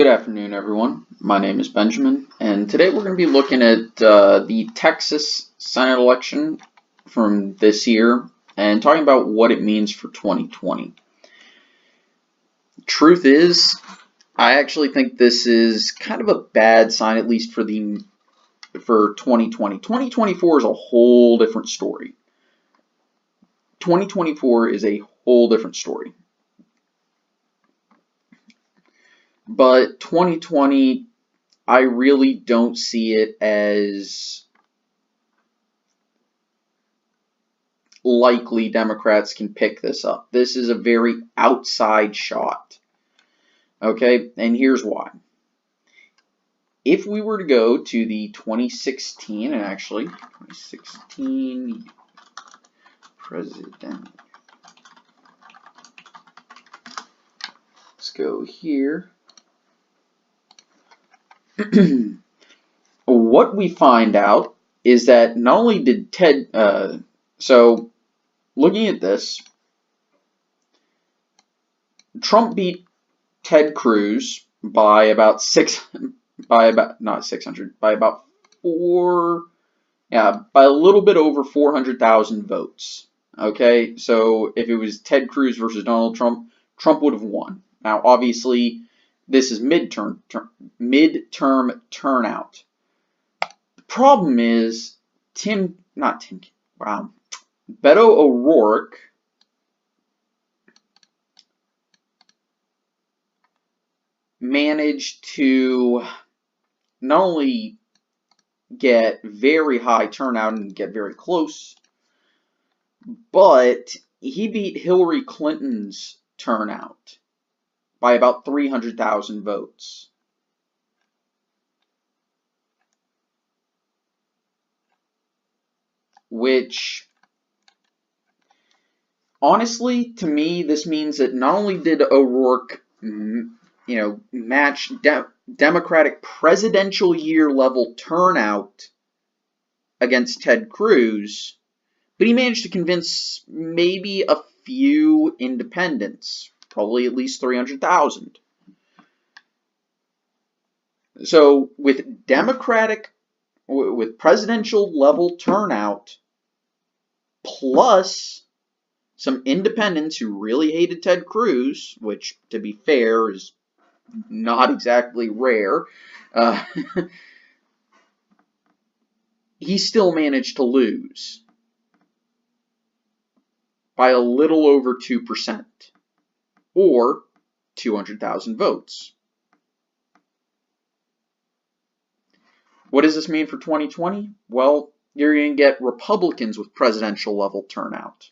Good afternoon, everyone. My name is Benjamin, and today we're going to be looking at the Texas Senate election from this year and talking about what it means for 2020. Truth is, I actually think this is kind of a bad sign, at least for 2020. 2024 is a whole different story. 2024 is a whole different story. But 2020, I really don't see it as likely Democrats can pick this up. This is a very outside shot. Okay, and here's why. If we were to go to the 2016, and actually 2016 president, let's go here. What we find out is that not only did so looking at this, Trump beat Ted Cruz by about by a little bit over 400,000 votes. Okay, so if it was Ted Cruz versus Donald Trump, Trump would have won. Now, obviously, this is midterm turnout. The problem is Beto O'Rourke managed to not only get very high turnout and get very close, but he beat Hillary Clinton's turnout by about 300,000 votes. Which, honestly, to me, this means that not only did O'Rourke, match Democratic presidential year level turnout against Ted Cruz, but he managed to convince maybe a few independents, probably at least 300,000. So with presidential level turnout, plus some independents who really hated Ted Cruz, which, to be fair, is not exactly rare, he still managed to lose by a little over 2%, or 200,000 votes. What does this mean for 2020? Well, you're going to get Republicans with presidential level turnout.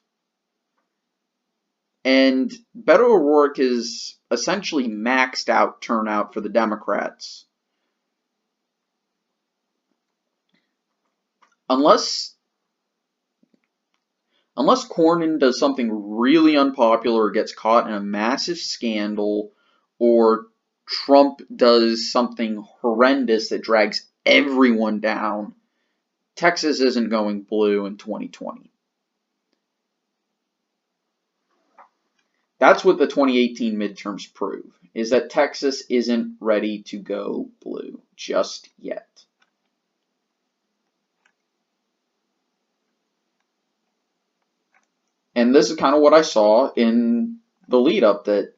And Beto O'Rourke is essentially maxed out turnout for the Democrats. Unless Cornyn does something really unpopular or gets caught in a massive scandal, or Trump does something horrendous that drags everyone down, Texas isn't going blue in 2020. That's what the 2018 midterms prove, is that Texas isn't ready to go blue just yet. And this is kind of what I saw in the lead up, that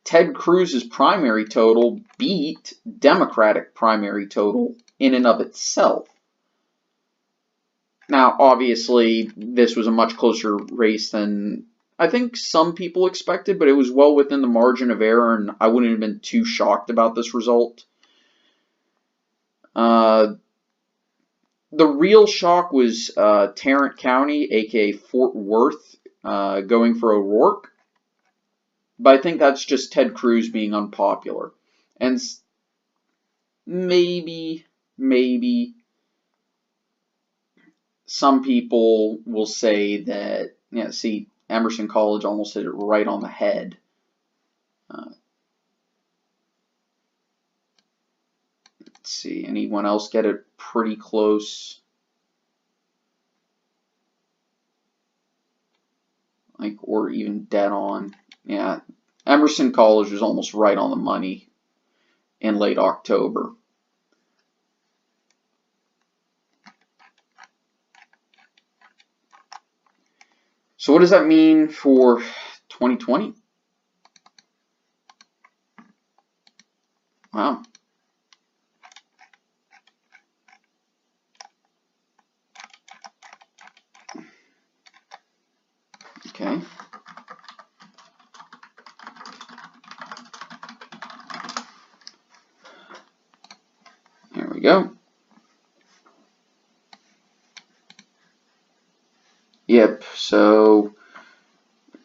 Ted Cruz's primary total beat Democratic primary total in and of itself. Now, obviously, this was a much closer race than I think some people expected, but it was well within the margin of error, and I wouldn't have been too shocked about this result. The real shock was Tarrant County, aka Fort Worth, going for O'Rourke. But I think that's just Ted Cruz being unpopular. And maybe some people will say that, see, Emerson College almost hit it right on the head. Let's see, anyone else get it pretty close? Or even dead on. Yeah, Emerson College was almost right on the money in late October. So what does that mean for 2020? Wow. Okay. Here we go. Yep, so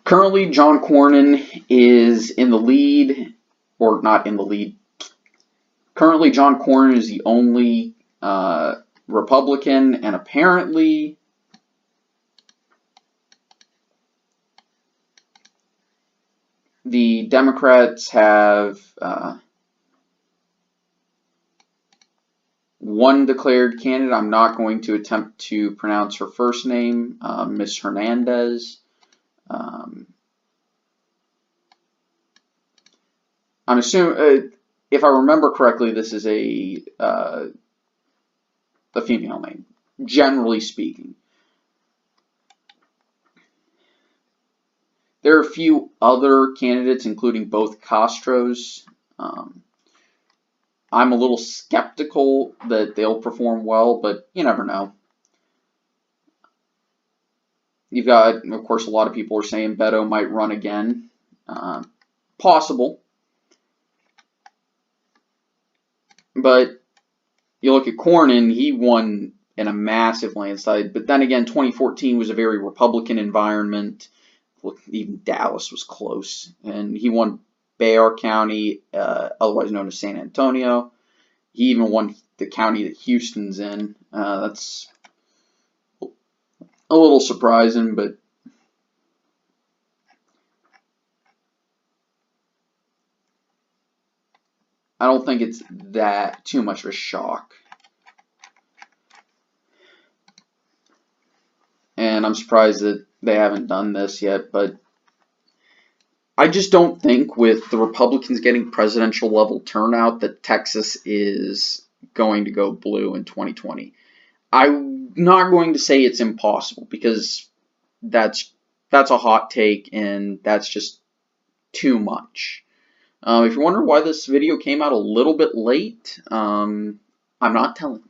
currently John Cornyn is in the lead, or not in the lead. Currently John Cornyn is the only Republican, and apparently the Democrats have one declared candidate. I'm not going to attempt to pronounce her first name, Miss Hernandez. I'm assuming, if I remember correctly, this is a female name, generally speaking. There are a few other candidates, including both Castros. I'm a little skeptical that they'll perform well, but you never know. You've got, of course, a lot of people are saying Beto might run again. Possible. But you look at Cornyn, he won in a massive landslide. But then again, 2014 was a very Republican environment. Look, even Dallas was close. And he won Bexar County, otherwise known as San Antonio. He even won the county that Houston's in. That's a little surprising, but I don't think it's that too much of a shock. And I'm surprised that they haven't done this yet, but I just don't think with the Republicans getting presidential level turnout that Texas is going to go blue in 2020. I'm not going to say it's impossible because that's a hot take and that's just too much. If you're wondering why this video came out a little bit late, I'm not telling.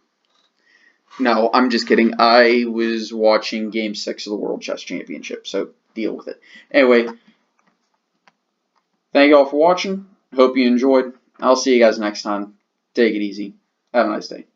No, I'm just kidding. I was watching Game 6 of the World Chess Championship, so deal with it. Anyway, thank you all for watching. Hope you enjoyed. I'll see you guys next time. Take it easy. Have a nice day.